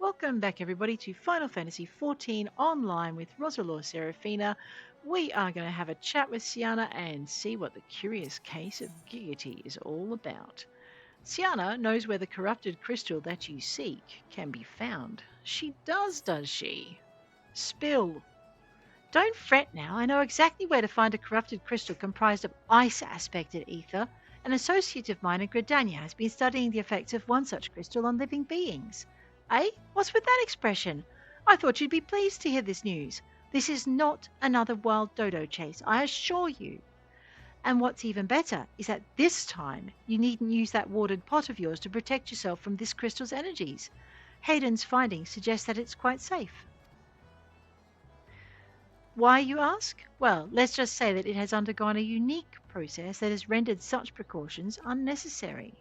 Welcome back everybody to Final Fantasy XIV Online with Roselore Serafina. We are going to have a chat with Sienna and see what the Curious Case of Giggity is all about. Sienna knows where the corrupted crystal that you seek can be found. She does she? Spill. Don't fret now, I know exactly where to find a corrupted crystal comprised of ice-aspected ether. An associate of mine in Gridania has been studying the effects of one such crystal on living beings. Eh? What's with that expression? I thought you'd be pleased to hear this news. This is not another wild dodo chase, I assure you. And what's even better is that this time you needn't use that warded pot of yours to protect yourself from this crystal's energies. Hayden's findings suggest that it's quite safe. Why, you ask? Well, let's just say that it has undergone a unique process that has rendered such precautions unnecessary.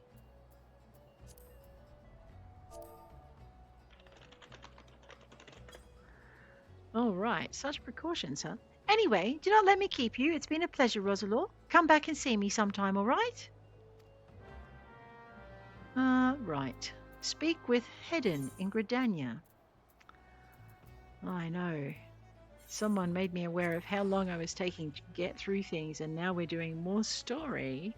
All right, such precautions, huh? Anyway, do not let me keep you. It's been a pleasure, Roselore. Come back and see me sometime, all right? Right. Speak with Hedon in Gridania. I know. Someone made me aware of how long I was taking to get through things, and now we're doing more story.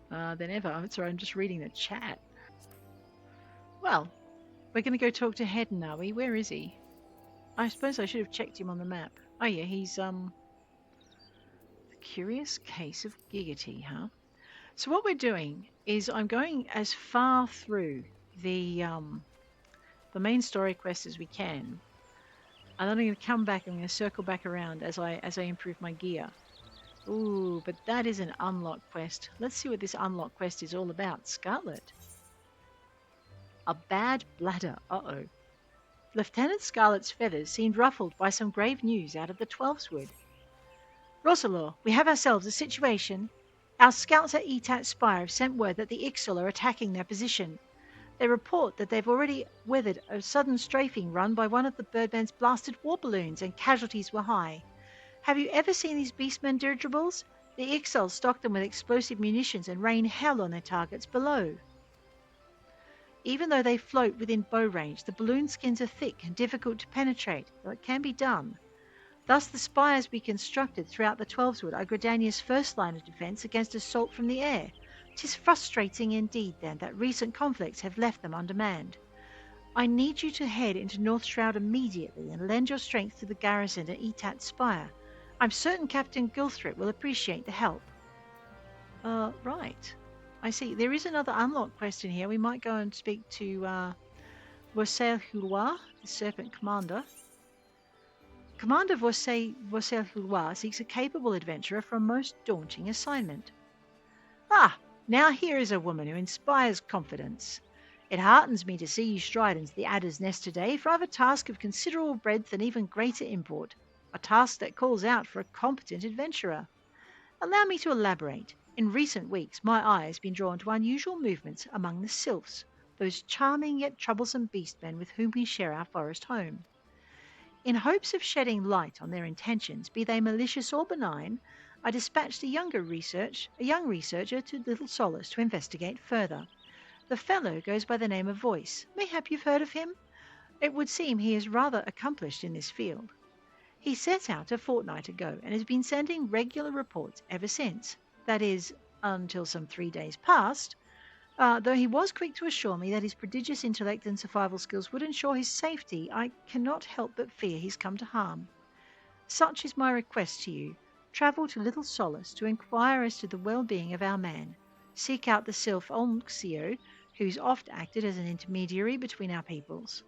Than ever. I'm sorry, I'm just reading the chat. Well, we're going to go talk to Hedon, are we? Where is he? I suppose I should have checked him on the map. Oh yeah, he's The Curious Case of Giggity, huh? So what we're doing is I'm going as far through the main story quest as we can. And then I'm going to come back. I'm going to circle back around as I improve my gear. Ooh, but that is an unlock quest. Let's see what this unlock quest is all about. Scarlet. A bad bladder. Uh-oh. Lieutenant Scarlet's feathers seemed ruffled by some grave news out of the Twelfthwood. Roselore, we have ourselves a situation. Our scouts at Etat Spire have sent word that the Ixal are attacking their position. They report that they've already weathered a sudden strafing run by one of the Birdmen's blasted war balloons, and casualties were high. Have you ever seen these Beastmen dirigibles? The Ixals stock them with explosive munitions and rain hell on their targets below. Even though they float within bow range, the balloon skins are thick and difficult to penetrate, though it can be done. Thus the spires we constructed throughout the Twelfthwood are Gridania's first line of defence against assault from the air. 'Tis frustrating indeed, then, that recent conflicts have left them undermanned. I need you to head into North Shroud immediately and lend your strength to the garrison at Etat Spire. I'm certain Captain Gilthrop will appreciate the help. Right. I see. There is another unlock quest in here. We might go and speak to Roselore, the Serpent Commander. Commander Roselore seeks a capable adventurer for a most daunting assignment. Ah, now here is a woman who inspires confidence. It heartens me to see you stride into the Adder's Nest today, for I have a task of considerable breadth and even greater import. A task that calls out for a competent adventurer. Allow me to elaborate. In recent weeks, my eye has been drawn to unusual movements among the Sylphs, those charming yet troublesome beastmen with whom we share our forest home. In hopes of shedding light on their intentions, be they malicious or benign, I dispatched a young researcher to Little Solace to investigate further. The fellow goes by the name of Voyce. Mayhap you've heard of him? It would seem he is rather accomplished in this field. He set out a fortnight ago and has been sending regular reports ever since. That is, until some 3 days past, though he was quick to assure me that his prodigious intellect and survival skills would ensure his safety, I cannot help but fear he's come to harm. Such is my request to you. Travel to Little Solace to inquire as to the well-being of our man. Seek out the Sylph Noscea, who's oft acted as an intermediary between our peoples.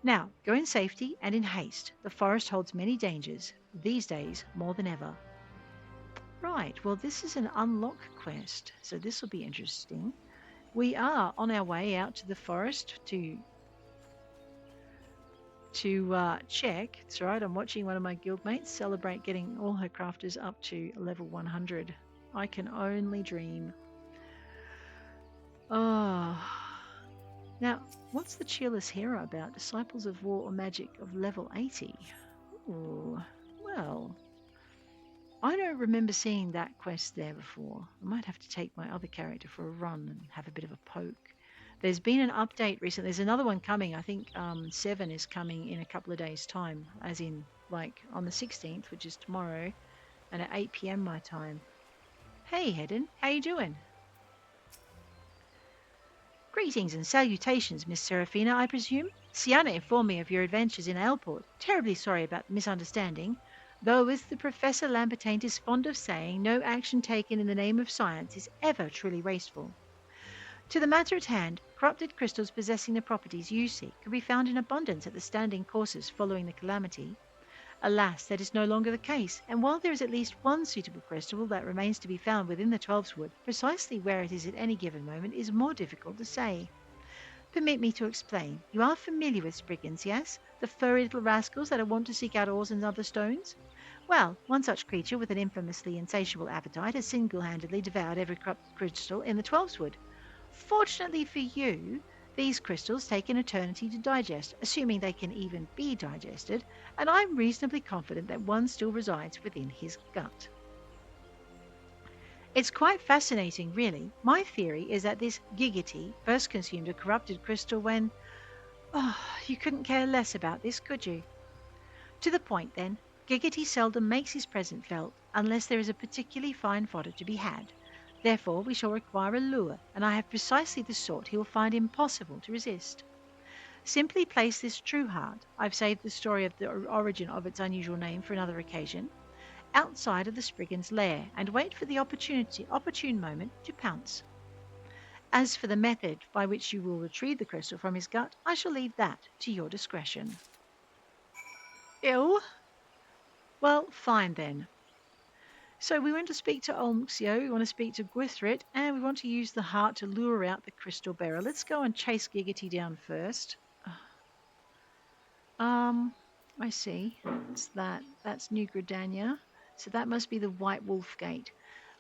Now, go in safety and in haste. The forest holds many dangers, these days more than ever. Right, well this is an unlock quest, so this will be interesting. We are on our way out to the forest to check. It's right, I'm watching one of my guildmates celebrate getting all her crafters up to level 100. I can only dream. Oh. Now, what's the cheerless hero about? Disciples of War or Magic of level 80? Ooh, well. I don't remember seeing that quest there before. I might have to take my other character for a run and have a bit of a poke. There's been an update recently. There's another one coming. I think 7 is coming in a couple of days' time, as in like on the 16th, which is tomorrow, and at 8 p.m. my time. Hey, Hedden, how you doing? Greetings and salutations, Miss Seraphina, I presume. Sienna informed me of your adventures in Ailport. Terribly sorry about the misunderstanding. Though, as the Professor Lambertaint is fond of saying, no action taken in the name of science is ever truly wasteful. To the matter at hand, corrupted crystals possessing the properties you seek could be found in abundance at the standing courses following the calamity. Alas, that is no longer the case, and while there is at least one suitable crystal that remains to be found within the Twelfswood, precisely where it is at any given moment is more difficult to say. Permit me to explain. You are familiar with Spriggans, yes? The furry little rascals that are wont to seek out ores and other stones? Well, one such creature with an infamously insatiable appetite has single-handedly devoured every corrupt crystal in the Twelfswood. Fortunately for you, these crystals take an eternity to digest, assuming they can even be digested, and I'm reasonably confident that one still resides within his gut. It's quite fascinating, really. My theory is that this Giggity first consumed a corrupted crystal when... Oh, you couldn't care less about this, could you? To the point, then. Giggity seldom makes his presence felt, unless there is a particularly fine fodder to be had. Therefore, we shall require a lure, and I have precisely the sort he will find impossible to resist. Simply place this true heart, I've saved the story of the origin of its unusual name for another occasion, outside of the Spriggan's lair, and wait for the opportune moment to pounce. As for the method by which you will retrieve the crystal from his gut, I shall leave that to your discretion. Ill? Well, fine then. So we want to speak to Olmxio, we want to speak to Gwithrit, and we want to use the heart to lure out the crystal bearer. Let's go and chase Giggity down first. I see. What's that? That's New Gridania. So that must be the White Wolf Gate.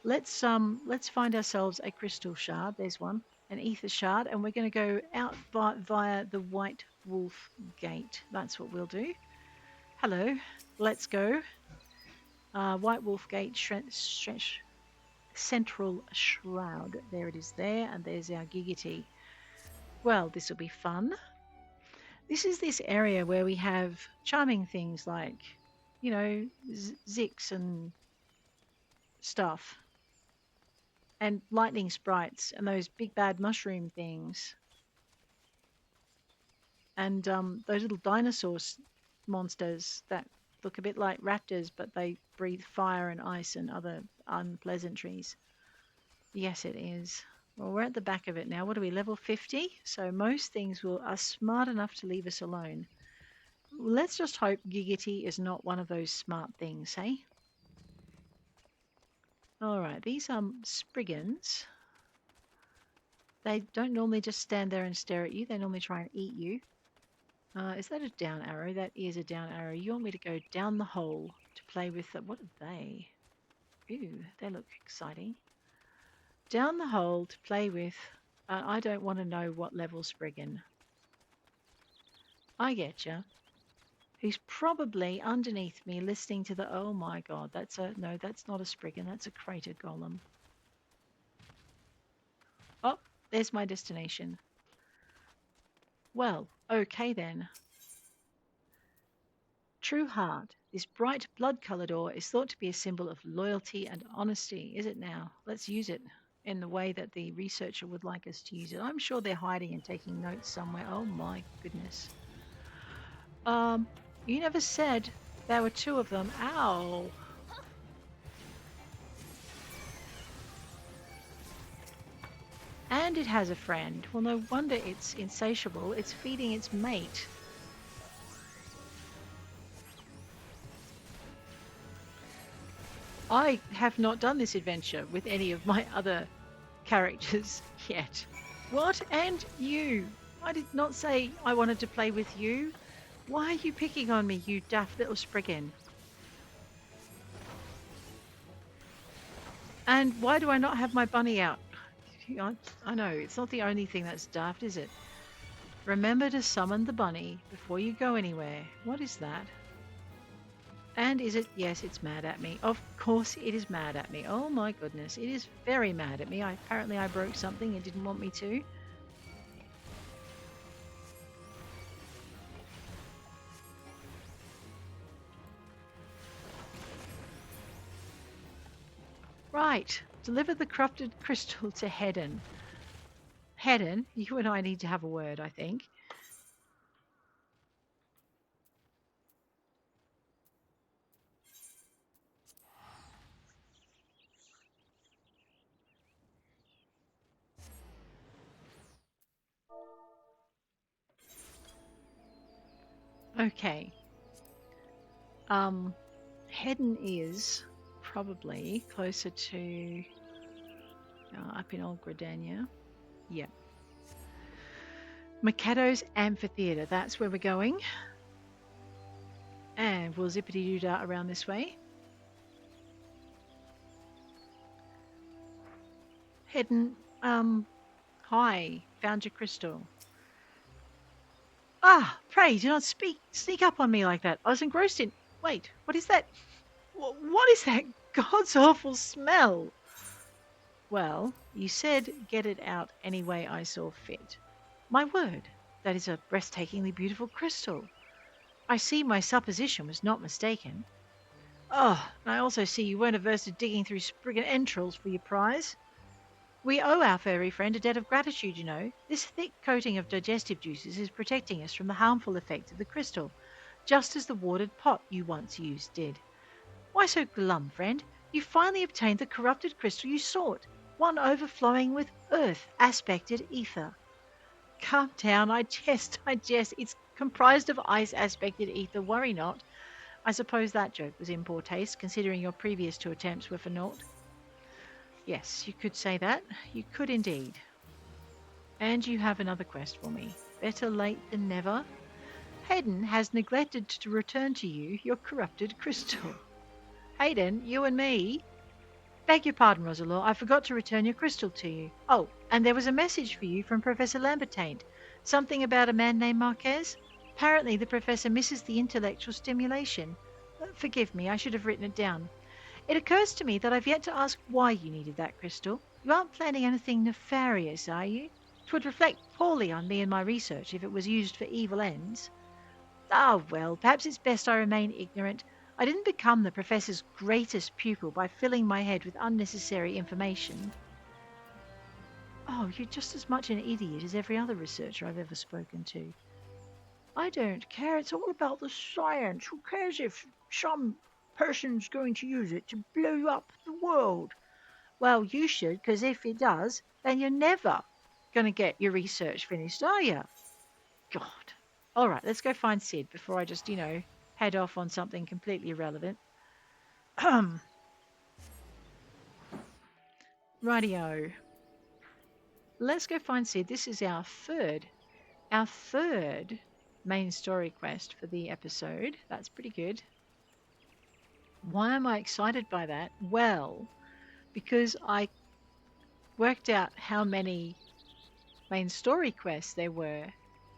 Let's find ourselves a crystal shard. There's one, an ether shard, and we're going to go out via the White Wolf Gate. That's what we'll do. Hello, let's go. White Wolf Gate, Central Shroud. There it is there, and there's our Giggity. Well, this will be fun. This is this area where we have charming things like, Zix and stuff, and lightning sprites, and those big bad mushroom things, and those little dinosaur monsters that look a bit like raptors, but they breathe fire and ice and other unpleasantries. Yes, it is. Well, we're at the back of it now. What are we, level 50? So most things are smart enough to leave us alone. Let's just hope Giggity is not one of those smart things, hey? All right, these Spriggans, they don't normally just stand there and stare at you. They normally try and eat you. Is that a down arrow? That is a down arrow. You want me to go down the hole to play with them? What are they? Ooh, they look exciting. Down the hole to play with. I don't want to know what level Spriggan. I get you. Who's probably underneath me listening to the... Oh my god, no, that's not a Spriggan, that's a crater golem. Oh, there's my destination. Well, okay then. True heart. This bright blood-coloured ore is thought to be a symbol of loyalty and honesty. Is it now? Let's use it in the way that the researcher would like us to use it. I'm sure they're hiding and taking notes somewhere. Oh my goodness. You never said there were two of them. Ow. And it has a friend. Well, no wonder it's insatiable. It's feeding its mate. I have not done this adventure with any of my other characters yet. What? And you? I did not say I wanted to play with you. Why are you picking on me, you daft little Spriggan? And why do I not have my bunny out? I know, it's not the only thing that's daft, is it? Remember to summon the bunny before you go anywhere. What is that? And is it? Yes, it's mad at me. Of course it is mad at me. Oh my goodness. It is very mad at me. Apparently I broke something it didn't want me to. Right. Deliver the corrupted crystal to Hedon. Hedon, you and I need to have a word, I think. Okay. Hedon is probably closer to up in old Gridania. Yeah. Mikado's Amphitheatre, that's where we're going. And we'll zippity-doo-dah around this way. Hedon, hi, found your crystal. Ah, pray do not sneak up on me like that. I was engrossed in. Wait, what is that? What is that God's awful smell? Well, you said get it out any way I saw fit. My word, that is a breathtakingly beautiful crystal. I see my supposition was not mistaken. Oh, and I also see you weren't averse to digging through Spriggan entrails for your prize. We owe our furry friend a debt of gratitude, you know. This thick coating of digestive juices is protecting us from the harmful effects of the crystal, just as the watered pot you once used did. Why so glum, friend? You finally obtained the corrupted crystal you sought, one overflowing with earth-aspected ether. Calm down, I jest. It's comprised of ice-aspected ether, worry not. I suppose that joke was in poor taste, considering your previous two attempts were for naught. Yes, you could say that. You could indeed. And you have another quest for me. Better late than never. Hayden has neglected to return to you your corrupted crystal. Hayden, you and me. Beg your pardon, Roselore. I forgot to return your crystal to you. Oh, and there was a message for you from Professor Lambertaint. Something about a man named Marquez? Apparently the professor misses the intellectual stimulation. Forgive me, I should have written it down. It occurs to me that I've yet to ask why you needed that crystal. You aren't planning anything nefarious, are you? 'Twould reflect poorly on me and my research if it was used for evil ends. Ah, well, perhaps it's best I remain ignorant. I didn't become the professor's greatest pupil by filling my head with unnecessary information. Oh, you're just as much an idiot as every other researcher I've ever spoken to. I don't care. It's all about the science. Who cares if some person's going to use it to blow up the world? Well, you should, because if it does, then you're never going to get your research finished, are you? God. All right, let's go find Sid before I just, head off on something completely irrelevant. Rightio. Let's go find Sid. This is our third main story quest for the episode. That's pretty good. Why am I excited by that? Well, because I worked out how many main story quests there were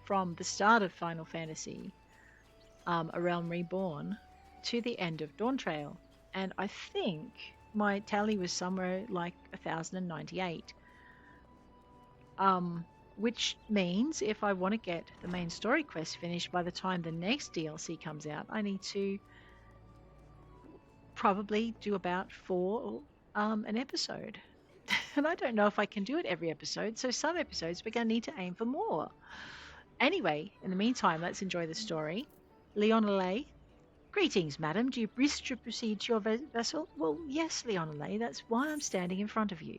from the start of Final Fantasy, A Realm Reborn, to the end of Dawn Trail. And I think my tally was somewhere like 1098. Which means if I want to get the main story quest finished by the time the next DLC comes out, I need to probably do about 4 an episode. And I don't know if I can do it every episode, so some episodes we're going to need to aim for more. Anyway, in the meantime, let's enjoy the story. Leonale. Greetings, madam. Do you wish to proceed to your vessel? Well, yes, Leonale. That's why I'm standing in front of you.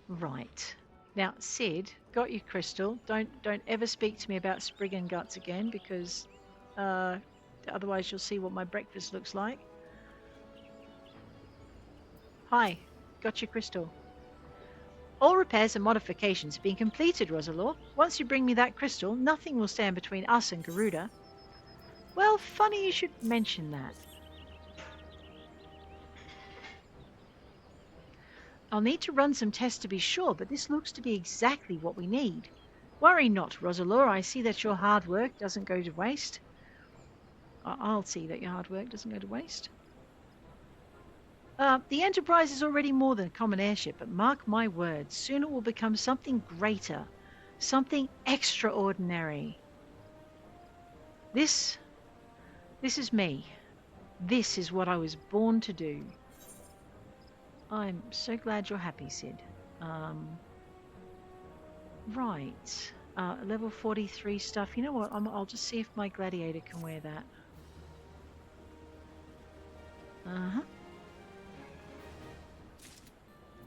Right. Now, Sid, got your crystal. Don't ever speak to me about Spriggan guts again, because otherwise you'll see what my breakfast looks like. Hi, got your crystal. All repairs and modifications have been completed, Roselore. Once you bring me that crystal, nothing will stand between us and Garuda. Well, funny you should mention that. I'll need to run some tests to be sure, but this looks to be exactly what we need. Worry not, Roselore. I see that your hard work doesn't go to waste. I'll see that your hard work doesn't go to waste. The Enterprise is already more than a common airship, but mark my words, soon it will become something greater, something extraordinary. This is me. This is what I was born to do. I'm so glad you're happy, Sid. Right. Level 43 stuff. You know what? I'll just see if my gladiator can wear that. Uh-huh.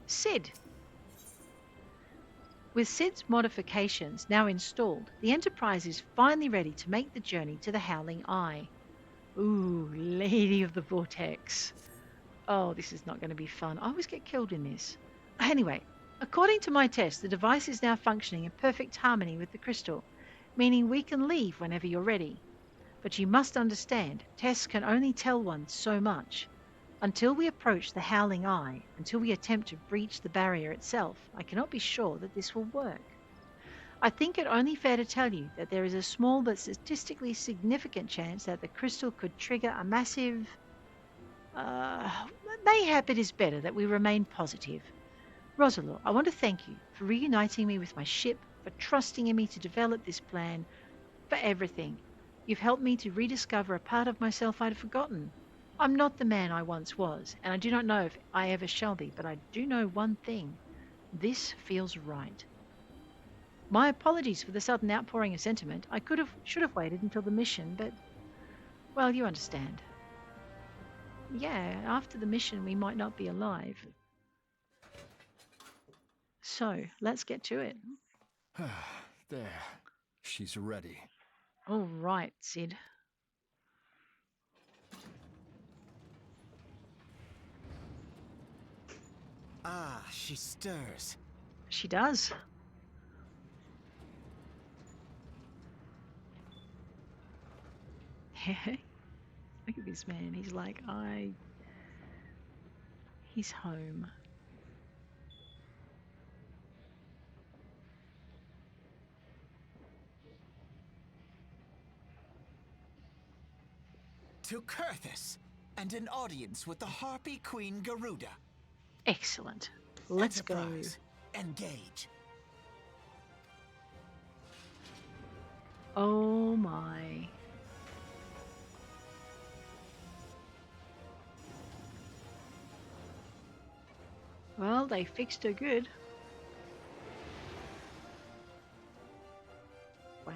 Sid. With Sid's modifications now installed, the Enterprise is finally ready to make the journey to the Howling Eye. Ooh, Lady of the Vortex. Oh, this is not going to be fun. I always get killed in this. Anyway, according to my test, the device is now functioning in perfect harmony with the crystal, meaning we can leave whenever you're ready. But you must understand, tests can only tell one so much. Until we approach the Howling Eye, until we attempt to breach the barrier itself, I cannot be sure that this will work. I think it only fair to tell you that there is a small but statistically significant chance that the crystal could trigger a massive... mayhap it is better that we remain positive. Roselore, I want to thank you for reuniting me with my ship, for trusting in me to develop this plan, for everything. You've helped me to rediscover a part of myself I'd forgotten. I'm not the man I once was, and I do not know if I ever shall be, but I do know one thing. This feels right. My apologies for the sudden outpouring of sentiment. I should have waited until the mission, but, well, you understand. Yeah, after the mission we might not be alive. So, let's get to it. There. She's ready. All right, Sid. Ah, she stirs. She does. Look at this man. He's like, he's home. To Kurthus, and an audience with the Harpy Queen Garuda. Excellent. Let's Enterprise, engage. go. Oh my. Well, they fixed her good. Wow.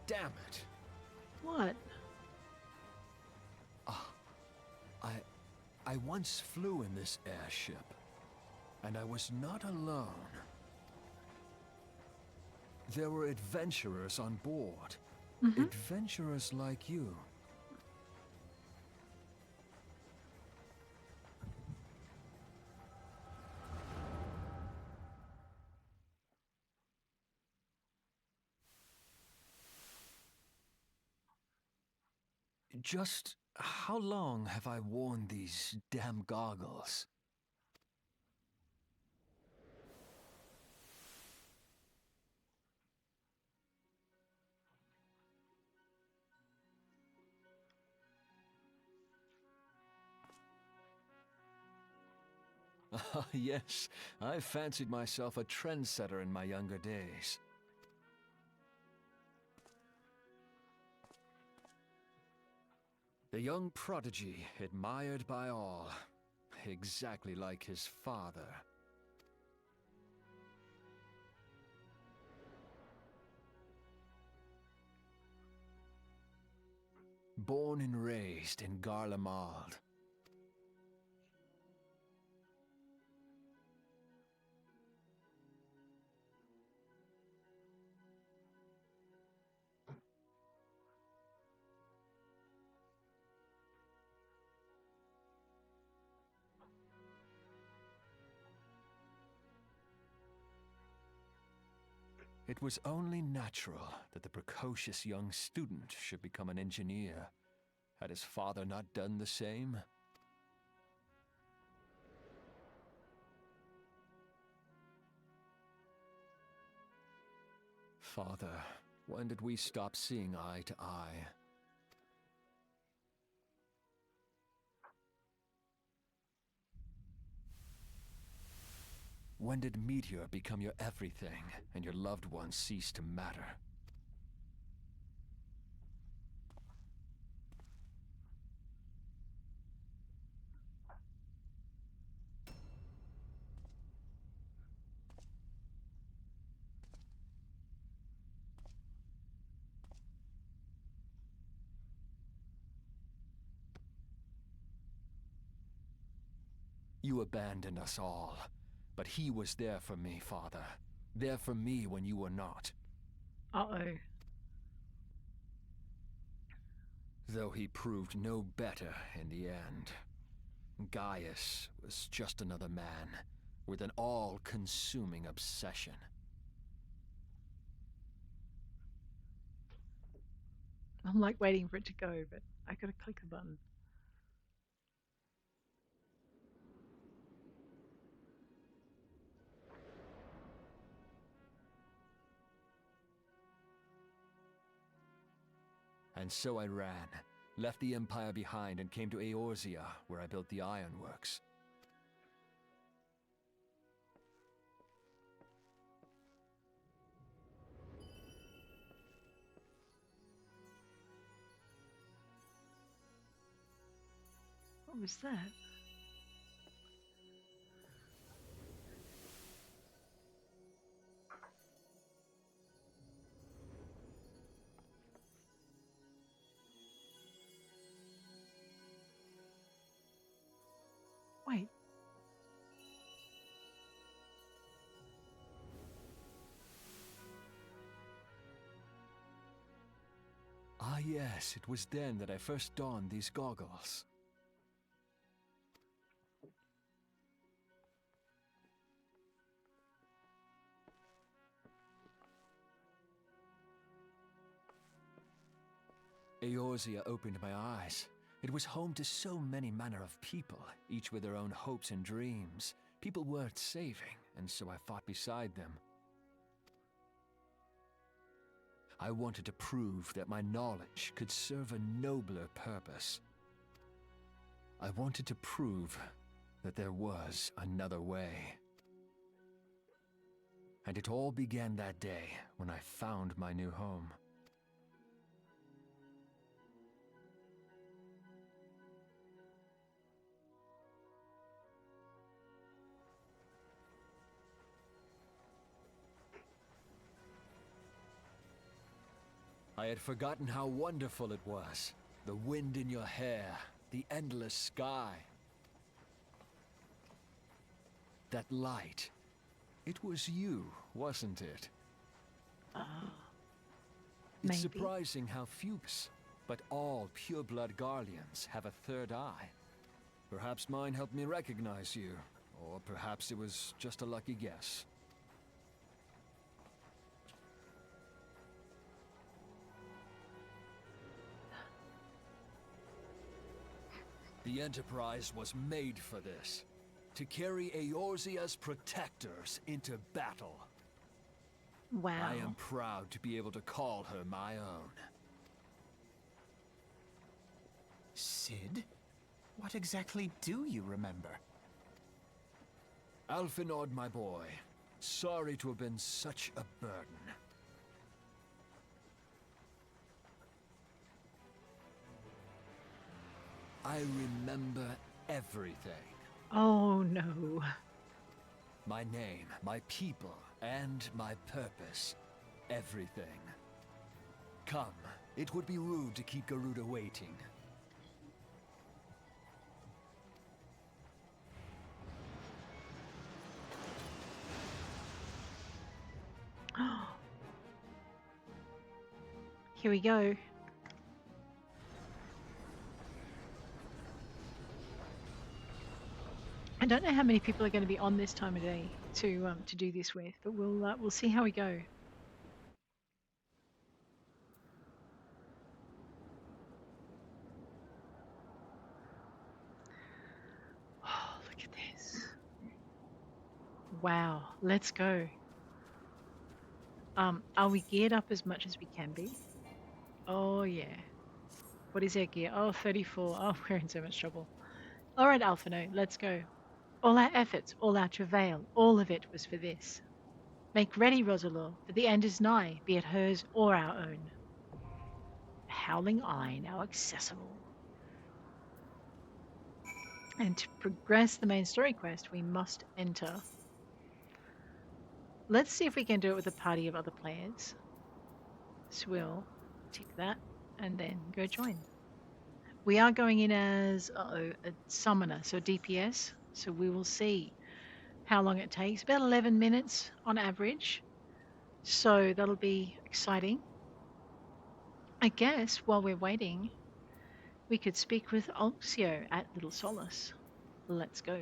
Damn it. What? I once flew in this airship, and I was not alone. There were adventurers on board. Mm-hmm. Adventurers like you. Just how long have I worn these damn goggles? Ah, yes, I fancied myself a trendsetter in my younger days. The young prodigy, admired by all, exactly like his father. Born and raised in Garlemald. It was only natural that the precocious young student should become an engineer. Had his father not done the same? Father, when did we stop seeing eye to eye? When did Meteor become your everything, and your loved ones cease to matter? You abandoned us all, but he was there for me, Father. There for me when you were not. Uh-oh. Though he proved no better in the end. Gaius was just another man, with an all-consuming obsession. I'm like waiting for it to go, but I gotta click the button. And so I ran, left the Empire behind and came to Eorzea, where I built the ironworks. What was that? Wait. Ah yes, it was then that I first donned these goggles. Eorzea opened my eyes. It was home to so many manner of people, each with their own hopes and dreams. People worth saving, and so I fought beside them. I wanted to prove that my knowledge could serve a nobler purpose. I wanted to prove that there was another way. And it all began that day when I found my new home. I had forgotten how wonderful it was. The wind in your hair, the endless sky. That light. It was you, wasn't it? It's Maybe. surprising how few, but all pure-blood Garleans have a third eye. Perhaps mine helped me recognize you, or perhaps it was just a lucky guess. The Enterprise was made for this. To carry Eorzea's protectors into battle. Wow. I am proud to be able to call her my own. Sid? What exactly do you remember? Alphinaud, my boy. Sorry to have been such a burden. I remember everything. Oh no. My name, my people, and my purpose. Everything. Come, it would be rude to keep Garuda waiting. Here we go. I don't know how many people are going to be on this time of day to do this with, but we'll see how we go. Wow, let's go. Are we geared up as much as we can be? Oh yeah. What is our gear? Oh, 34. Oh, we're in so much trouble. All right, Alphino, let's go. All our efforts, all our travail, all of it was for this. Make ready, Roselore, for the end is nigh, be it hers or our own. Howling Eye now accessible. And to progress the main story quest, we must enter. Let's see if we can do it with a party of other players. So we'll tick that and then go join. We are going in as a summoner, so DPS. So we will see how long it takes. About 11 minutes on average. So that'll be exciting. I guess while we're waiting, we could speak with Noscea at Little Solace. Let's go.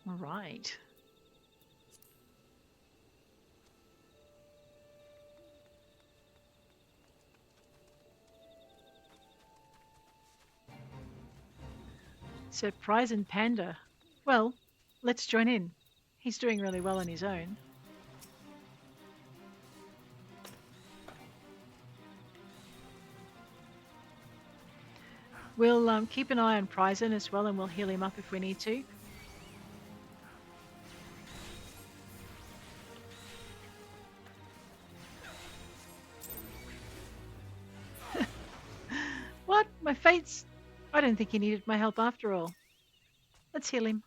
All right. Surprise and Panda. Well, let's join in. He's doing really well on his own. We'll keep an eye on Pryzen as well, and we'll heal him up if we need to. What? My fate's... I don't think he needed my help after all. Let's heal him.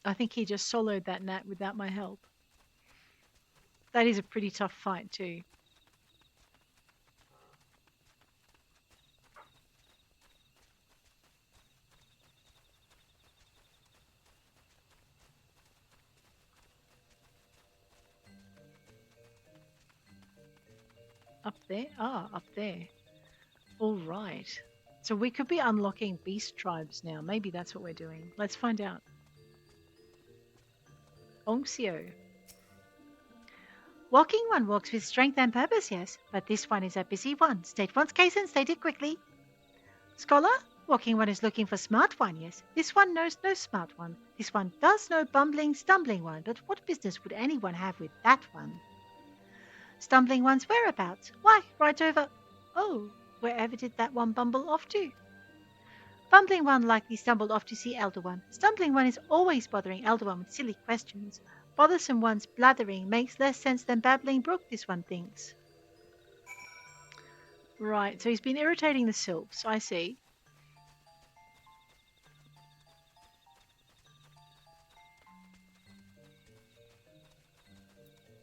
I think he just soloed that Nat without my help. That is a pretty tough fight too. Up there? Ah, up there. All right. So we could be unlocking beast tribes now. Maybe that's what we're doing. Let's find out. Noscea. Walking one walks with strength and purpose, yes, but this one is a busy one. State one's case and state it quickly. Scholar, walking one is looking for smart one, yes. This one knows no smart one. This one does know bumbling, stumbling one, but what business would anyone have with that one? Stumbling one's whereabouts? Why, right over... Oh, wherever did that one bumble off to? Bumbling one likely stumbled off to see Elder One. Stumbling one is always bothering Elder One with silly questions. Bothersome one's blathering makes less sense than babbling brook, this one thinks. Right, so he's been irritating the Sylphs, I see.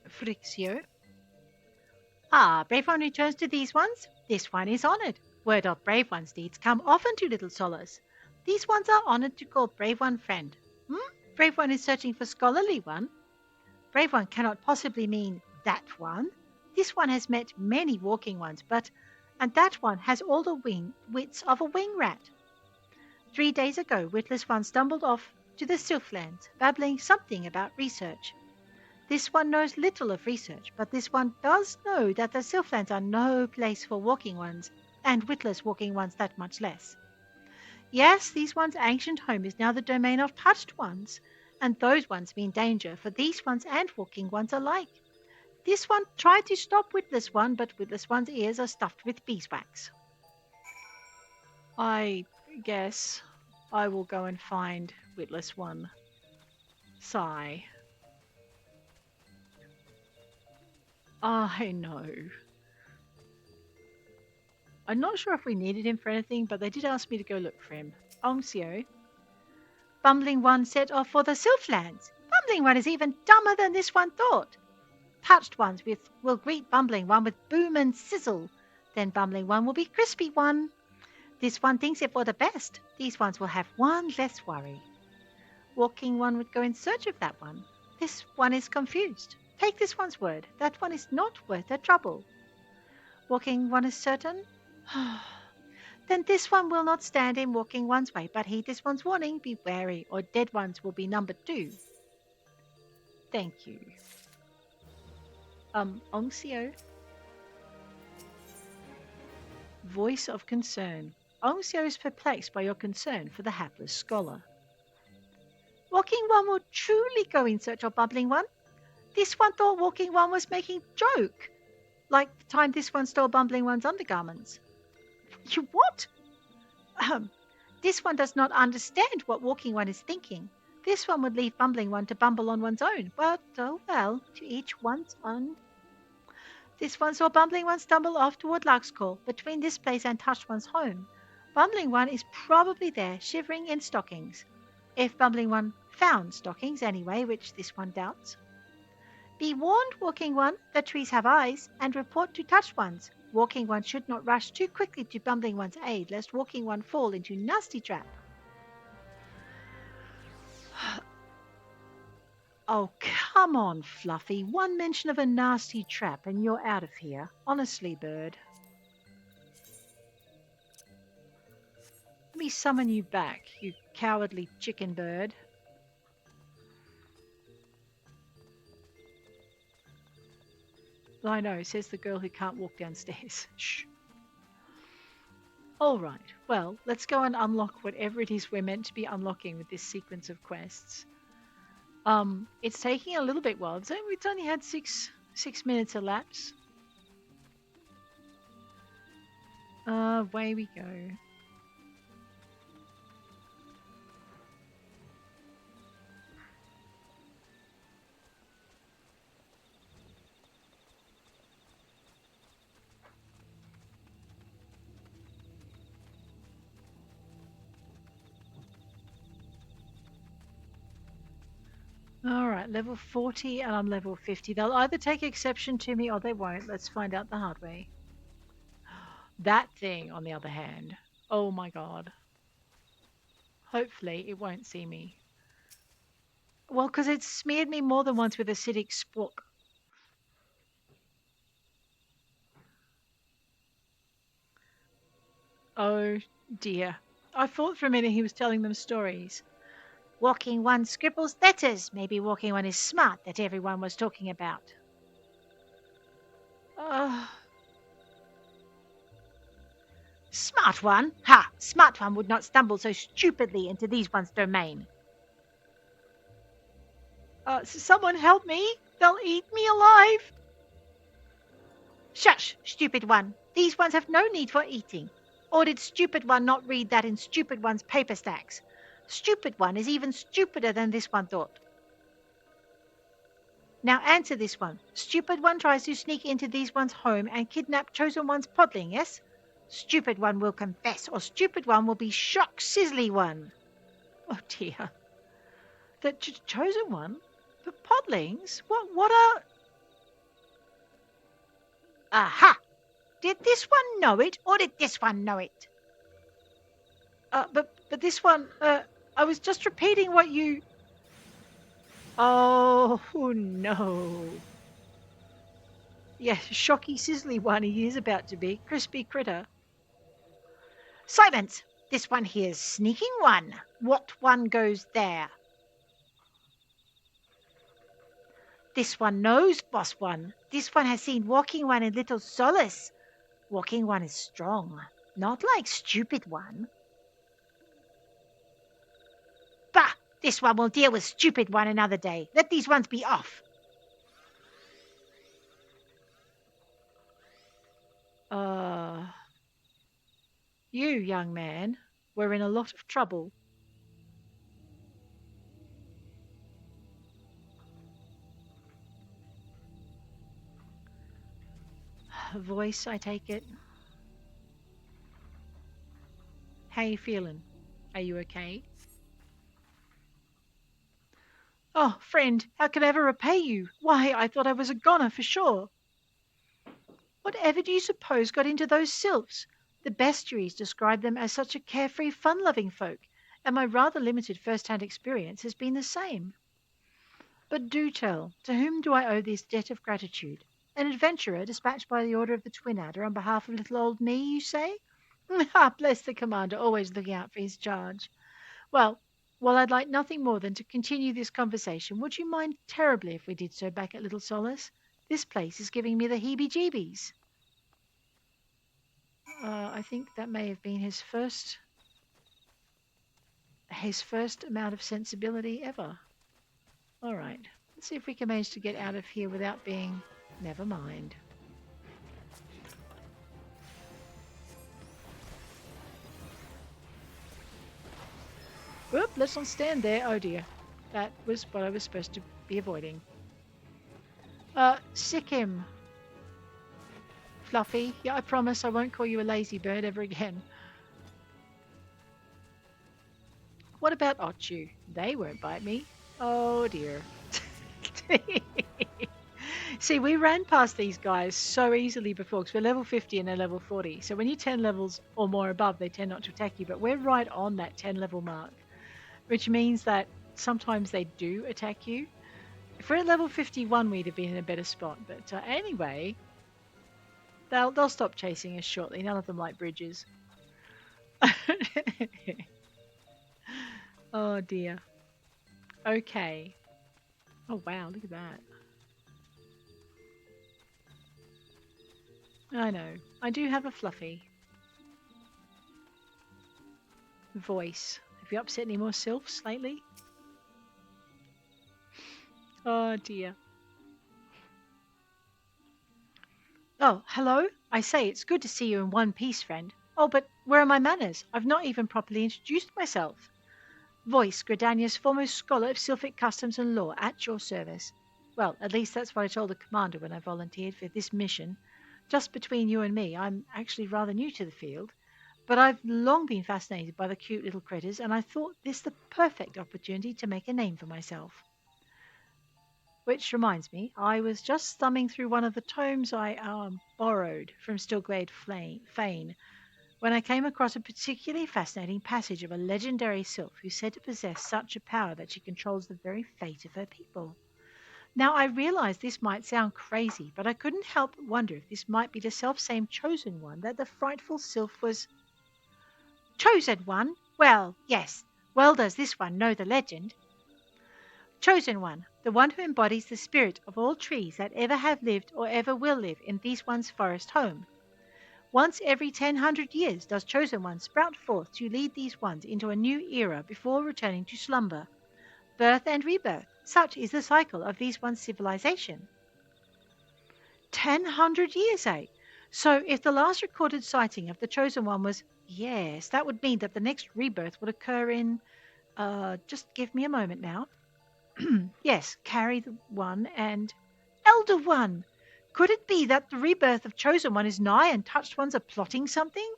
Frixio. Ah, brave one returns to these ones. This one is honoured. Word of brave one's deeds come often to Little Solace. These ones are honoured to call brave one friend. Brave one is searching for scholarly one. Brave one cannot possibly mean that one. This one has met many walking ones, and that one has all the wits of a wing rat. 3 days ago, witless one stumbled off to the Sylphlands, babbling something about research. This one knows little of research, but this one does know that the Sylphlands are no place for walking ones, and witless walking ones that much less. Yes, these ones' ancient home is now the domain of touched ones, and those ones mean danger for these ones and walking ones alike. This one tried to stop witless one, but witless one's ears are stuffed with beeswax. I guess I will go and find witless one. Sigh. I know. I'm not sure if we needed him for anything, but they did ask me to go look for him. Noscea. Bumbling one set off for the Sylphlands. Bumbling one is even dumber than this one thought. Touched ones will greet bumbling one with boom and sizzle. Then bumbling one will be crispy one. This one thinks it for the best. These ones will have one less worry. Walking one would go in search of that one. This one is confused. Take this one's word. That one is not worth the trouble. Walking one is certain? Then this one will not stand in walking one's way, but heed this one's warning. Be wary, or dead ones will be number 2. Thank you. Noscea. Voice of Concern. Noscea is perplexed by your concern for the hapless scholar. Walking one will truly go in search of bubbling one. This one thought walking one was making joke, like the time this one stole bumbling one's undergarments. You what? This one does not understand what walking one is thinking. This one would leave bumbling one to bumble on one's own. But, oh well, to each one's own. This one saw bumbling one stumble off toward Lark's Call, between this place and touched one's home. Bumbling one is probably there, shivering in stockings. If bumbling one found stockings anyway, which this one doubts. Be warned, walking one, the trees have eyes, and report to touched ones. Walking one should not rush too quickly to bumbling one's aid, lest walking one fall into nasty trap. Oh, come on, Fluffy. One mention of a nasty trap and you're out of here. Honestly, bird. Let me summon you back, you cowardly chicken bird. I know, says the girl who can't walk downstairs. Shh. All right, well, let's go and unlock whatever it is we're meant to be unlocking with this sequence of quests. It's taking a little bit while. It's only had six minutes elapse. Away we go. All right, level 40 and I'm level 50. They'll either take exception to me or they won't. Let's find out the hard way. That thing, on the other hand, oh my god. Hopefully it won't see me. Well, because it's smeared me more than once with acidic spook. Oh dear. I thought for a minute he was telling them stories. Walking one scribbles letters. Maybe walking one is smart that everyone was talking about. Smart one? Ha! Smart one would not stumble so stupidly into these one's domain. Someone help me! They'll eat me alive! Shush, stupid one. These ones have no need for eating. Or did stupid one not read that in stupid one's paper stacks? Stupid one is even stupider than this one thought. Now answer this one. Stupid one tries to sneak into these one's home and kidnap chosen one's podling, yes? Stupid one will confess, or stupid one will be shocked, sizzly one. Oh dear. The chosen one? The podlings? What are... Aha! Did this one know it, or did this one know it? But this one, I was just repeating what you... Oh, no. Yeah, shocky, sizzly one he is about to be. Crispy critter. Silence! This one here's sneaking one. What one goes there? This one knows boss one. This one has seen walking one in little Solace. Walking one is strong, not like stupid one. Bah! This one will deal with stupid one another day. Let these ones be off. You, young man, were in a lot of trouble. Voice, I take it. How you feeling? Are you okay? Oh, friend, how can I ever repay you? Why, I thought I was a goner for sure. Whatever do you suppose got into those Sylphs? The bestiaries describe them as such a carefree, fun-loving folk, and my rather limited first-hand experience has been the same. But do tell, to whom do I owe this debt of gratitude? An adventurer dispatched by the order of the Twin Adder on behalf of little old me, you say? Ah, bless the commander, always looking out for his charge. Well, while I'd like nothing more than to continue this conversation, would you mind terribly if we did so back at Little Solace? This place is giving me the heebie-jeebies. I think that may have been his first amount of sensibility ever. All right, let's see if we can manage to get out of here without being... Never mind. Whoop, let's not stand there. Oh dear. That was what I was supposed to be avoiding. Sick him. Fluffy. Yeah, I promise I won't call you a lazy bird ever again. What about Ochu? They won't bite me. Oh dear. See, we ran past these guys so easily before because we're level 50 and they're level 40. So when you're 10 levels or more above, they tend not to attack you. But we're right on that 10 level mark, which means that sometimes they do attack you. If we're at level 51, we'd have been in a better spot. But anyway, they'll stop chasing us shortly. None of them like bridges. Oh dear. Okay. Oh wow, look at that. I know. I do have a Fluffy. Voice. Have you upset any more Sylphs lately? Oh dear. Oh, hello? I say, it's good to see you in one piece, friend. Oh, but where are my manners? I've not even properly introduced myself. Voice, Gridania's foremost scholar of Sylphic customs and law, at your service. Well, at least that's what I told the commander when I volunteered for this mission. Just between you and me, I'm actually rather new to the field, but I've long been fascinated by the cute little critters, and I thought this the perfect opportunity to make a name for myself. Which reminds me, I was just thumbing through one of the tomes I borrowed from Stillglade Fane when I came across a particularly fascinating passage of a legendary sylph who's said to possess such a power that she controls the very fate of her people. Now, I realize this might sound crazy, but I couldn't help but wonder if this might be the self-same chosen one that the frightful sylph was... Chosen one? Well, yes. Well does this one know the legend. Chosen one, the one who embodies the spirit of all trees that ever have lived or ever will live in this one's forest home. Once every 1,000 years does Chosen One sprout forth to lead these ones into a new era before returning to slumber. Birth and rebirth, such is the cycle of these one's civilization. 1,000 years, eh? So if the last recorded sighting of the Chosen One was... Yes, that would mean that the next rebirth would occur in... just give me a moment now. Yes, Carry the One and... Elder One! Could it be that the rebirth of Chosen One is nigh and Touched Ones are plotting something?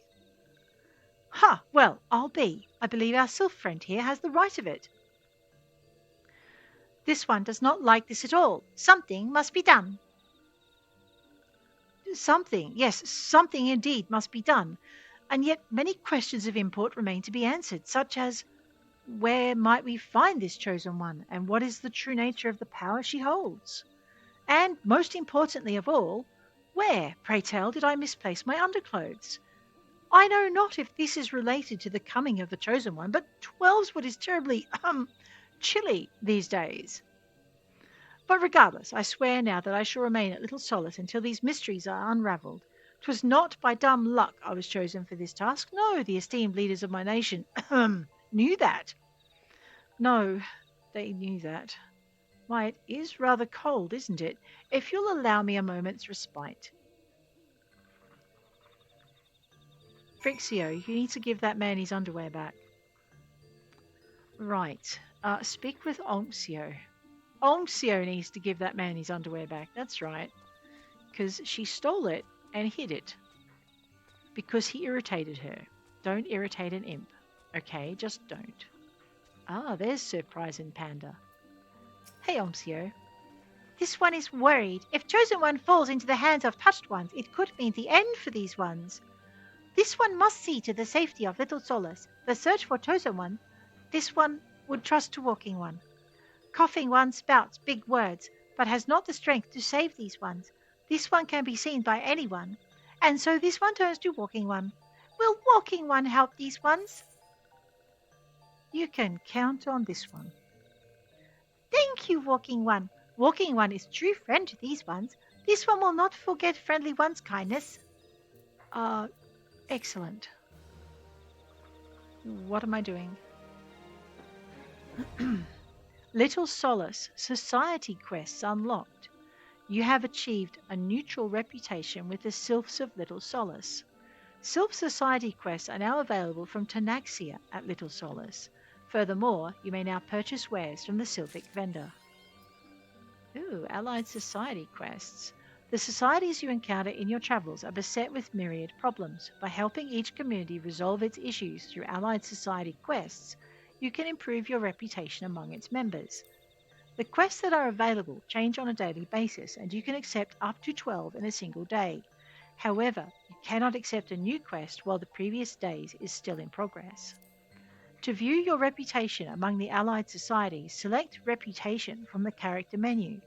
Ha! Well, I'll be. I believe our sylph friend here has the right of it. This one does not like this at all. Something must be done. Something, yes, something indeed must be done. And yet many questions of import remain to be answered, such as, where might we find this Chosen One, and what is the true nature of the power she holds? And, most importantly of all, where, pray tell, did I misplace my underclothes? I know not if this is related to the coming of the Chosen One, but 12's is terribly, chilly these days. But regardless, I swear now that I shall remain at Little Solace until these mysteries are unravelled. 'Twas not by dumb luck I was chosen for this task. No, the esteemed leaders of my nation knew that. No, they knew that. Why, it is rather cold, isn't it? If you'll allow me a moment's respite. Frixio, you need to give that man his underwear back. Right. Speak with Onxio. Onxio needs to give that man his underwear back. That's right. Because she stole it and hid it. Because he irritated her. Don't irritate an imp. Okay, just don't. Ah, there's Surprise and Panda. Hey, Omsio. This one is worried. If Chosen One falls into the hands of Touched Ones, it could mean the end for these ones. This one must see to the safety of Little Solace. The search for Chosen One, this one would trust to Walking One. Coughing one spouts big words, but has not the strength to save these ones. This one can be seen by anyone, and so this one turns to Walking One. Will Walking One help these ones? You can count on this one. Thank you, Walking One. Walking One is true friend to these ones. This one will not forget Friendly One's kindness. Excellent. What am I doing? Little Solace Society quests unlocked. You have achieved a neutral reputation with the Sylphs of Little Solace. Sylph Society quests are now available from Noscea at Little Solace. Furthermore, you may now purchase wares from the Sylphic vendor. Ooh, Allied Society quests. The societies you encounter in your travels are beset with myriad problems. By helping each community resolve its issues through Allied Society quests, you can improve your reputation among its members. The quests that are available change on a daily basis, and you can accept up to 12 in a single day. However, you cannot accept a new quest while the previous day's is still in progress. To view your reputation among the Allied Societies, select Reputation from the character menu.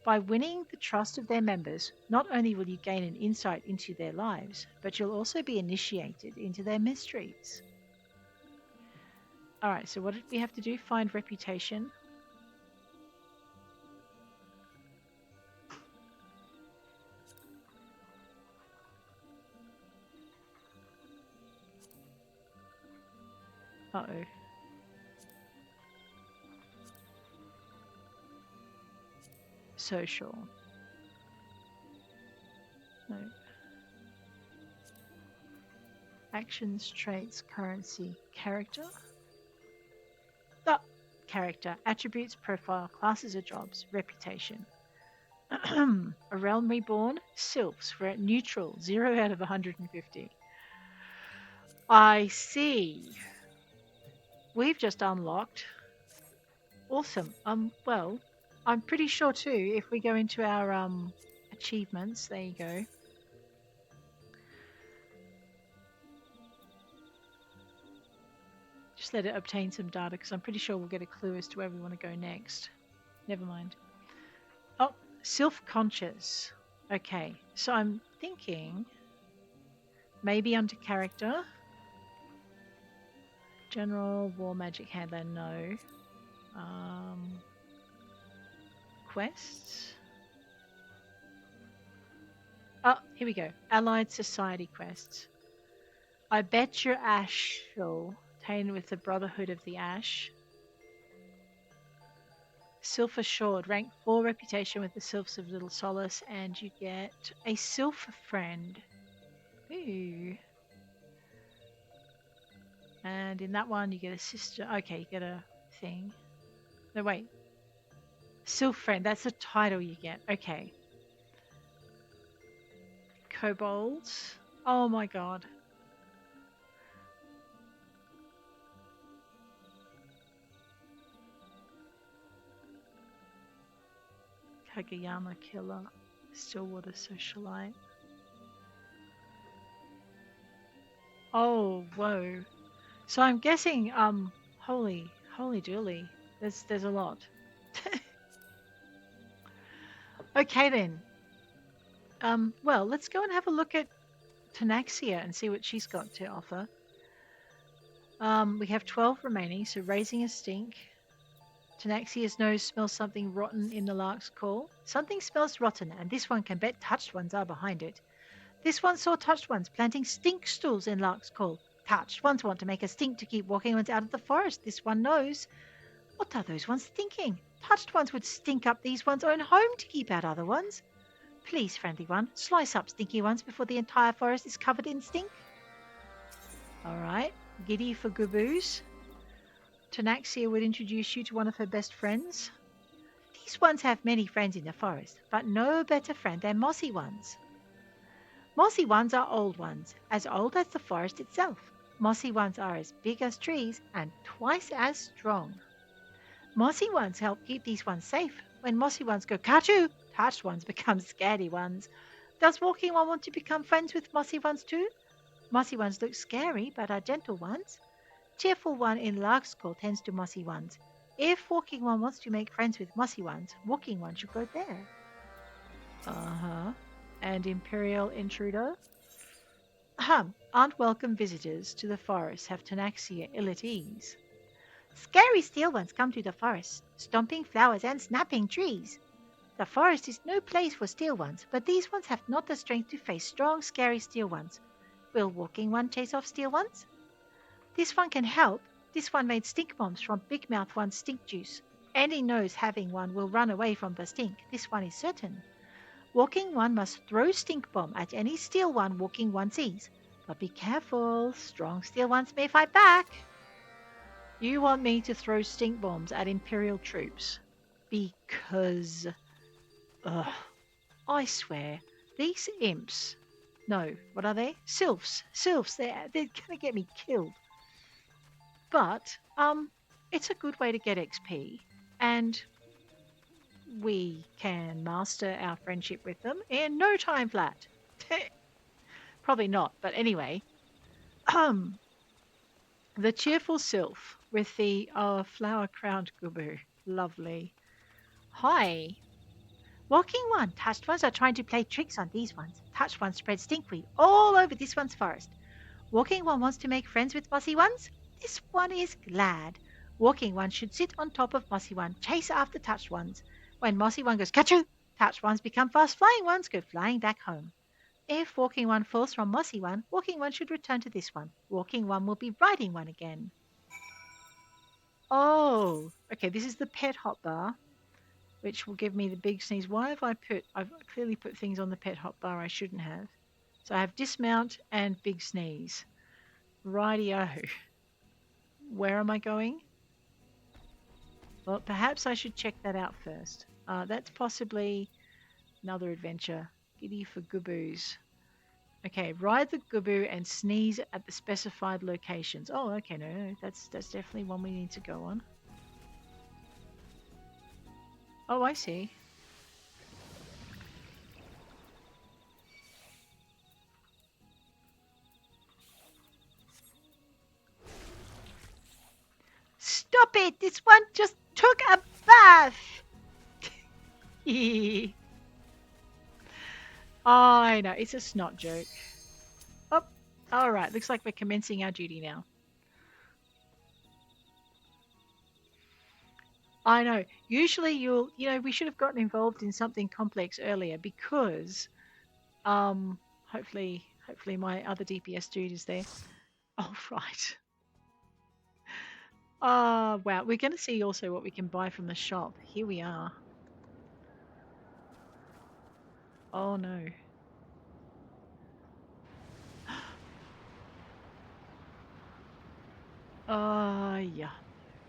By winning the trust of their members, not only will you gain an insight into their lives, but you'll also be initiated into their mysteries. Alright, so what did we have to do? Find Reputation. Uh-oh. Social. No. Actions, traits, currency, character. Character, attributes, profile, classes or jobs, reputation. A Realm Reborn, Sylphs. We're at neutral, 0 out of 150. I see. We've just unlocked. Awesome. Well, I'm pretty sure too, if we go into our achievements, there you go. Just let it obtain some data because I'm pretty sure we'll get a clue as to where we want to go next. Never mind. Oh, self-conscious. Okay, so I'm thinking maybe under character. General, War Magic Handler, no. Quests. Oh, here we go. Allied Society quests. I bet your Ash shall obtain with the Brotherhood of the Ash. Sylph Assured, rank 4 reputation with the Sylphs of Little Solace, and you get a Sylph friend. Ooh. And in that one, you get a sister. Okay, you get a thing. No, wait. Sylph friend, that's a title you get. Okay. Kobolds. Oh my god. Kageyama Killer. Stillwater Socialite. Oh, whoa. So I'm guessing, holy dooly. There's a lot. Okay then. Well, let's go and have a look at Tanaxia and see what she's got to offer. We have 12 remaining, so raising a stink. Tanaxia's nose smells something rotten in the lark's call. Something smells rotten, and this one can bet touched ones are behind it. This one saw touched ones planting stink stools in lark's call. Touched ones want to make a stink to keep walking ones out of the forest. This one knows. What are those ones thinking? Touched ones would stink up these ones' own home to keep out other ones. Please, friendly one, slice up stinky ones before the entire forest is covered in stink. Alright, Giddy for Goobbues. Tanaxia would introduce you to one of her best friends. These ones have many friends in the forest, but no better friend than mossy ones. Mossy ones are old ones, as old as the forest itself. Mossy ones are as big as trees and twice as strong. Mossy ones help keep these ones safe. When mossy ones go kachoo, touched ones become scaredy ones. Does walking one want to become friends with mossy ones too? Mossy ones look scary, but are gentle ones. Cheerful one in lark's call tends to mossy ones. If walking one wants to make friends with mossy ones, walking one should go there. Uh-huh. And Imperial Intruder? Aren't welcome visitors to the forest have Tanaxia ill at ease. Scary steel ones come to the forest, stomping flowers and snapping trees. The forest is no place for steel ones, but these ones have not the strength to face strong, scary steel ones. Will walking one chase off steel ones? This one can help. This one made stink bombs from Big Mouth one's stink juice. Any knows having one will run away from the stink. This one is certain. Walking one must throw stink bomb at any steel one walking one sees. But be careful, strong steel ones may fight back. You want me to throw stink bombs at Imperial troops? Because, I swear, these imps, no, what are they? Sylphs, they're gonna get me killed. But, it's a good way to get XP, and we can master our friendship with them in no time flat. Probably not, but anyway. The cheerful sylph with the flower-crowned Goobbu. Lovely. Hi. Walking one, touched ones are trying to play tricks on these ones. Touched ones spread stinkweed all over this one's forest. Walking one wants to make friends with mossy ones. This one is glad. Walking one should sit on top of mossy one, chase after touched ones. When mossy one goes catchoo, touched ones become fast flying ones, go flying back home. If walking one falls from mossy one, walking one should return to this one. Walking one will be riding one again. Oh, okay, this is the pet hotbar, which will give me the big sneeze. Why have I've clearly put things on the pet hotbar I shouldn't have. So I have dismount and big sneeze. Rightio. Where am I going? Well, perhaps I should check that out first. That's possibly another adventure. Giddy for Goobbues. Okay, ride the Goobbu and sneeze at the specified locations. Oh, okay, no, that's definitely one we need to go on. Oh, I see. Stop it! This one just took a bath! I know, it's a snot joke. Oh, alright, looks like we're commencing our duty now. I know. Usually we should have gotten involved in something complex earlier because, hopefully my other DPS dude is there. Oh, right. Oh, wow. We're going to see also what we can buy from the shop. Here we are. Oh, no. Yeah.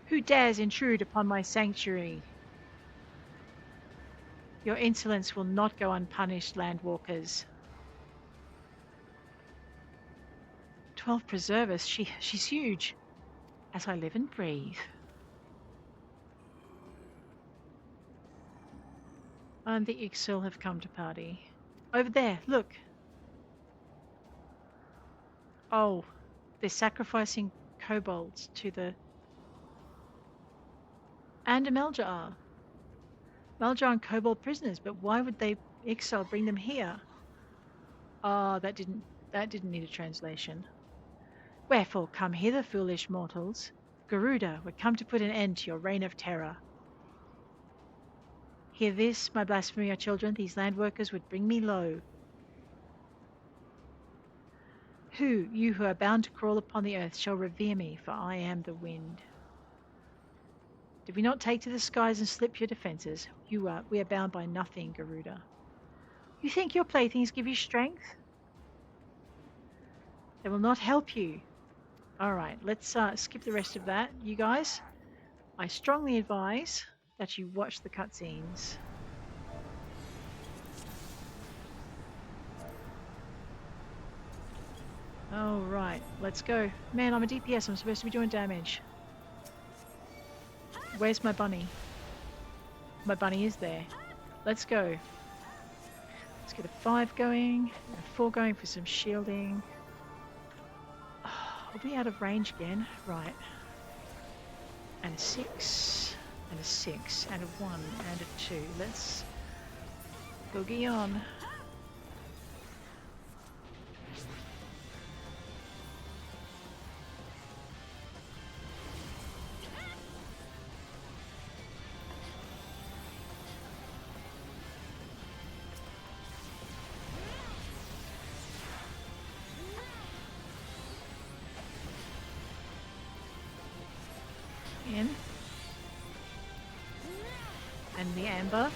Who dares intrude upon my sanctuary? Your insolence will not go unpunished, landwalkers. 12 preservers. She's huge. As I live and breathe. And the Ixil have come to party. Over there, look. Oh, they're sacrificing kobolds to the... And a Meljar. Meljar and kobold prisoners, but why would they Ixil bring them here? Oh, that didn't need a translation. Wherefore come hither, foolish mortals. Garuda, we come to put an end to your reign of terror. Hear this, my blasphemy, children, these landworkers would bring me low. You who are bound to crawl upon the earth, shall revere me, for I am the wind. Did we not take to the skies and slip your defences? We are bound by nothing, Garuda. You think your playthings give you strength? They will not help you. Alright, let's skip the rest of that. You guys, I strongly advise that you watch the cutscenes. Oh, right. Let's go. Man, I'm a DPS. I'm supposed to be doing damage. Where's my bunny? My bunny is there. Let's go. Let's get a 5 going. A 4 going for some shielding. Oh, are we out of range again? Right. And a 6. and a 6, and a 1, and a 2. Let's boogie on. In. And the amber.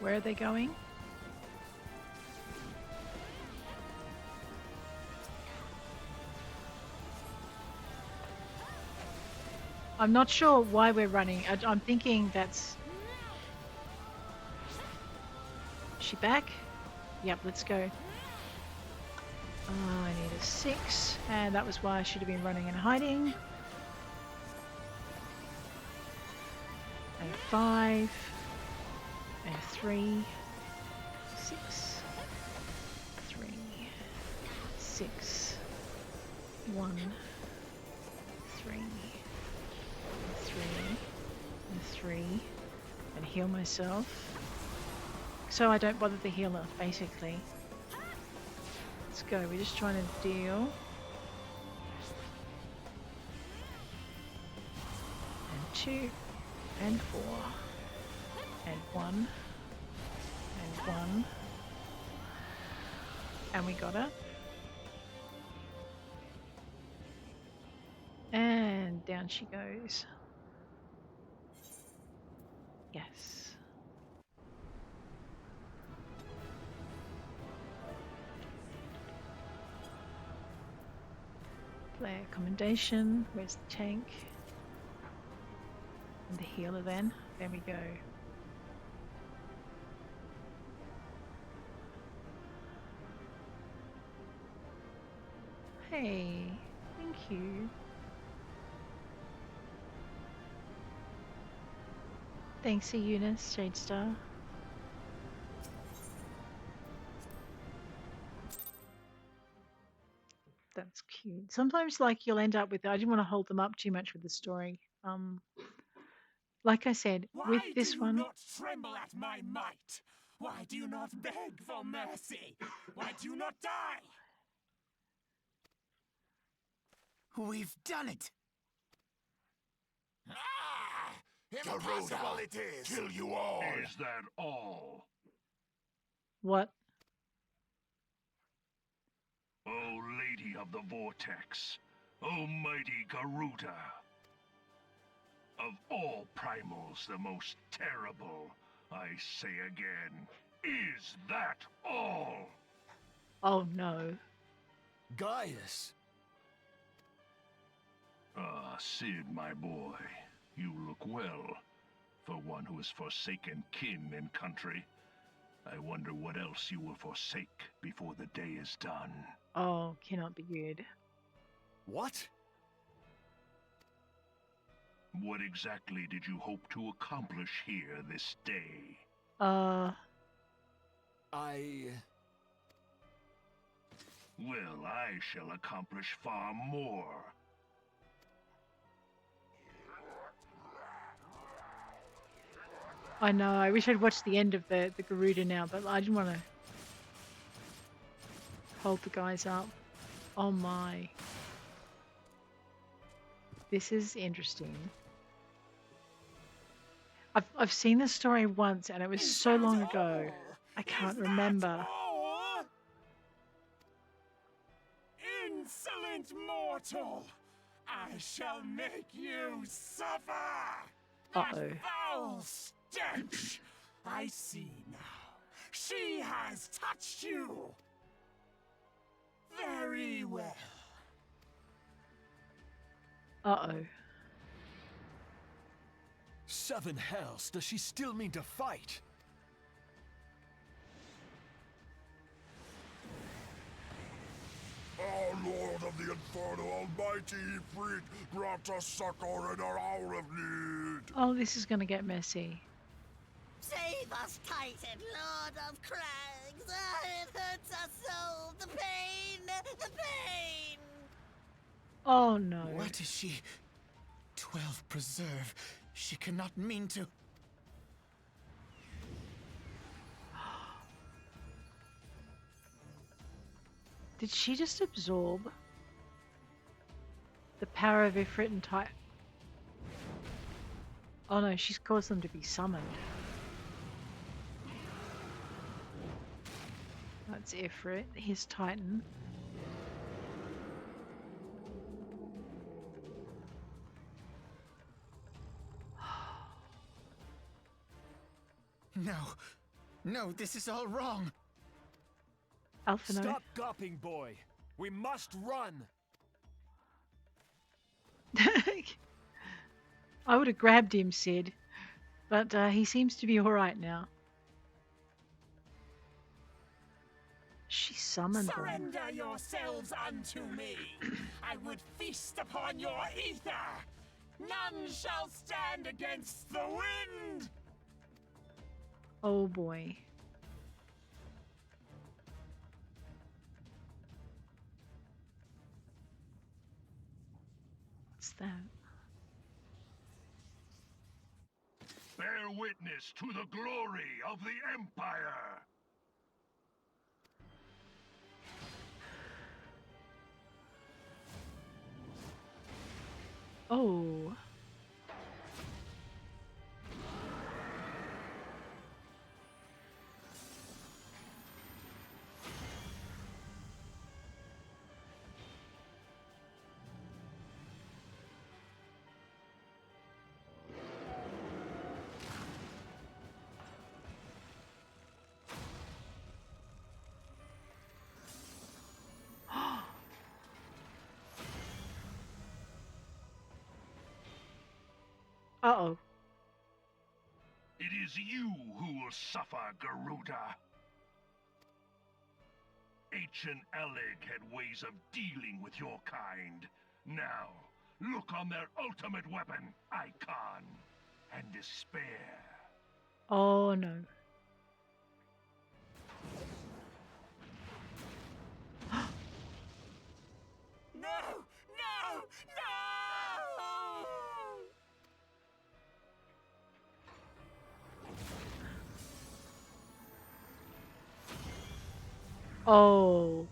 Where are they going? I'm not sure why we're running. I'm thinking that's... Is she back? Yep, let's go. I need a 6, and that was why I should have been running and hiding. And a 5, and a 3, 6, 3, 6, 1, 3, 3, and 3, and heal myself. So I don't bother the healer, basically. Let's go, we're just trying to deal. And 2, and 4, and 1, and 1. And we got her. And down she goes. Yes. Player commendation. Where's the tank? And the healer then. There we go. Hey, thank you. Thanks, Eunice, Shadestar. That's cute. Sometimes, like, you'll end up with... I didn't want to hold them up too much with the story. Like I said, with this one... Why do you not tremble at my might? Why do you not beg for mercy? Why do you not die? We've done it! Ah! Impossible it is! Kill you all! Is that all? What? O Lady of the Vortex, O mighty Garuda, of all primals the most terrible, I say again, is that all? Oh no. Gaius! Ah, Sid, my boy, you look well, for one who has forsaken kin and country. I wonder what else you will forsake before the day is done. Oh, cannot be good. What? What exactly did you hope to accomplish here this day? I... Well, I shall accomplish far more. I know, I wish I'd watched the end of the Garuda now, but I didn't want to hold the guys up. Oh my. This is interesting. I've seen this story once and it was so long ago. I can't remember. Insolent mortal! I shall make you suffer! Uh-oh. That foul stench! I see now. She has touched you! Very well. Uh-oh. 7 hells, does she still mean to fight? Oh, Lord of the Inferno Almighty, Ifrit, grant us succor in our hour of need. Oh, this is going to get messy. Save us, Titan, Lord of Crags! It hurts us so! The pain! The pain! Oh no. What is she? 12 preserve. She cannot mean to. Did she just absorb the power of Ifrit and Titan? Oh no, she's caused them to be summoned. That's Ifrit, his Titan. No. No, this is all wrong. Alphino. Stop gawping, boy. We must run. I would have grabbed him, Sid, but he seems to be alright now. She summoned them. Surrender yourselves unto me. I would feast upon your ether. None shall stand against the wind. Oh boy. What's that? Bear witness to the glory of the Empire! Oh. Uh-oh. It is you who will suffer, Garuda. Ancient Alec had ways of dealing with your kind. Now, look on their ultimate weapon, Icon, and despair. Oh no. No! No! No! Oh.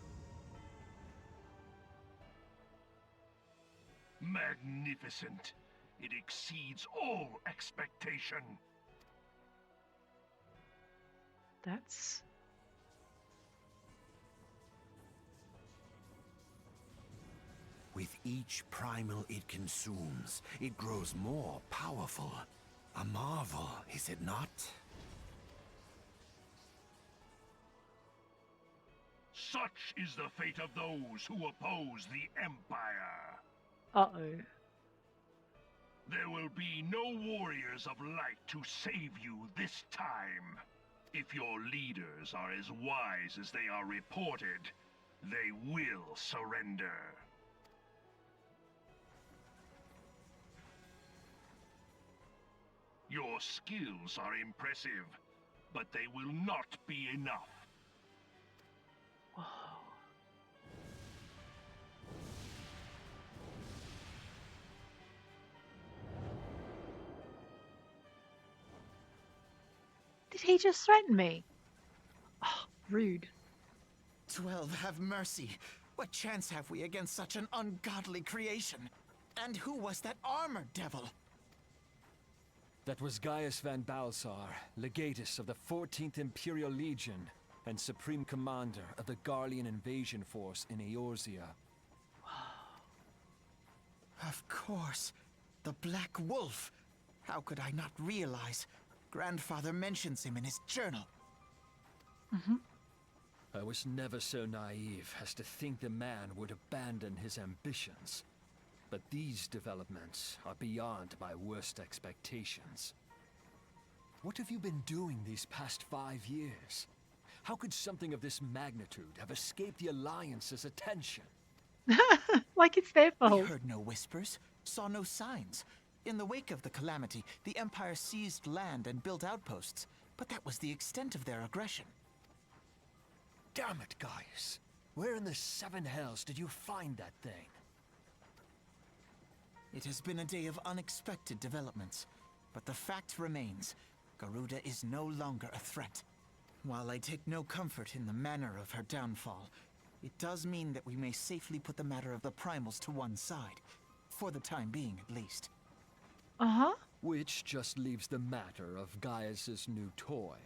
Magnificent. It exceeds all expectation. That's... With each primal it consumes, it grows more powerful. A marvel, is it not? Such is the fate of those who oppose the Empire. Uh-oh. There will be no warriors of light to save you this time. If your leaders are as wise as they are reported, they will surrender. Your skills are impressive, but they will not be enough. Whoa. Did he just threaten me? Oh, rude. 12, have mercy. What chance have we against such an ungodly creation? And who was that armored devil? That was Gaius van Balsar, legatus of the 14th Imperial Legion and Supreme Commander of the Garlean invasion force in Eorzea. Of course. The Black Wolf. How could I not realize? Grandfather mentions him in his journal. I was never so naive as to think the man would abandon his ambitions. But these developments are beyond my worst expectations. What have you been doing these past 5 years? How could something of this magnitude have escaped the Alliance's attention? Like it's their We fault. heard no whispers, saw no signs. In the wake of the calamity, the Empire seized land and built outposts. but that was the extent of their aggression. Damn it, guys. Where in the seven hells did you find that thing? It has been a day of unexpected developments, but the fact remains, Garuda is no longer a threat. While I take no comfort in the manner of her downfall, it does mean that we may safely put the matter of the primals to one side, for the time being at least. Uh-huh. Which just leaves the matter of Gaius's new toy.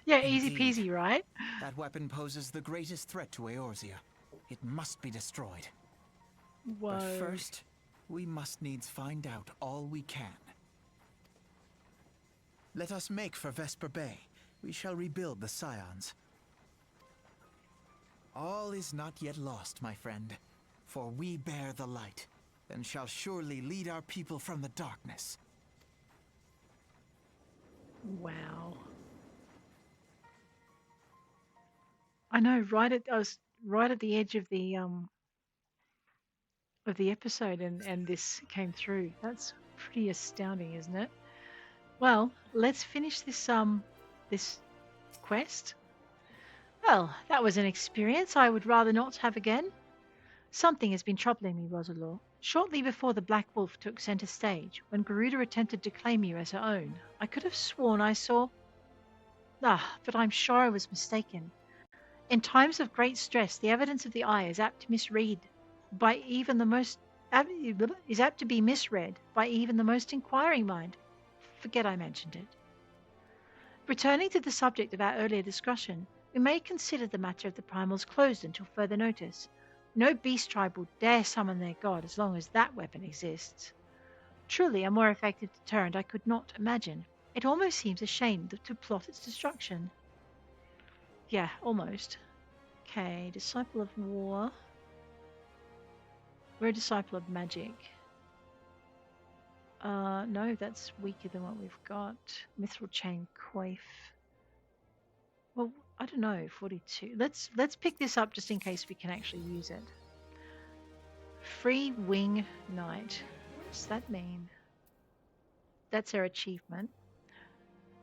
Yeah, easy Indeed. peasy, right? That weapon poses the greatest threat to Eorzea. It must be destroyed. Whoa. But first, we must needs find out all we can. Let us make for Vesper Bay. We shall rebuild the Scions. All is not yet lost, my friend, for we bear the light, and shall surely lead our people from the darkness. Wow. I know, I was right at the edge of the episode and this came through. That's pretty astounding, isn't it? Well, let's finish this quest. Well, that was an experience I would rather not have again. Something has been troubling me, Roselore. Shortly before the Black Wolf took center stage, when Garuda attempted to claim you as her own, I could have sworn I saw... but I'm sure I was mistaken. In times of great stress, the evidence of the eye is apt to misread by even the most is apt to be misread by even the most inquiring mind. Forget I mentioned it. Returning to the subject of our earlier discussion, we may consider the matter of the primals closed until further notice. No beast tribe will dare summon their god as long as that weapon exists. Truly, a more effective deterrent I could not imagine. It almost seems a shame to plot its destruction. Yeah, almost. Okay, Disciple of War. We're a Disciple of Magic. No, that's weaker than what we've got. Mithril Chain Coif. Well, I don't know, 42. Let's pick this up just in case we can actually use it. Free Wing Knight. What does that mean? That's our achievement.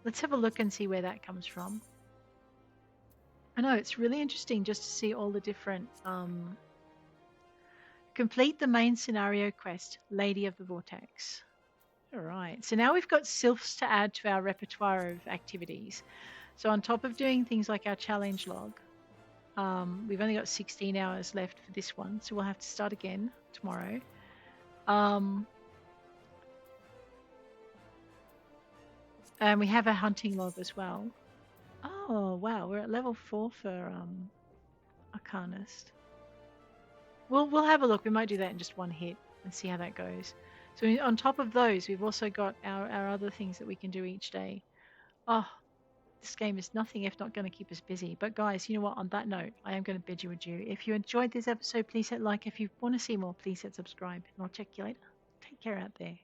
Let's have a look and see where that comes from. I know, it's really interesting just to see all the different... Complete the main scenario quest, Lady of the Vortex. Alright, so now we've got Sylphs to add to our repertoire of activities. So on top of doing things like our challenge log, we've only got 16 hours left for this one, so we'll have to start again tomorrow. And we have a hunting log as well. Oh, wow, we're at level 4 for Arcanist. We'll have a look. We might do that in just one hit and see how that goes. So on top of those, we've also got our other things that we can do each day. Oh, this game is nothing if not going to keep us busy. But guys, you know what? On that note, I am going to bid you adieu. If you enjoyed this episode, please hit like. If you want to see more, please hit subscribe. And I'll check you later. Take care out there.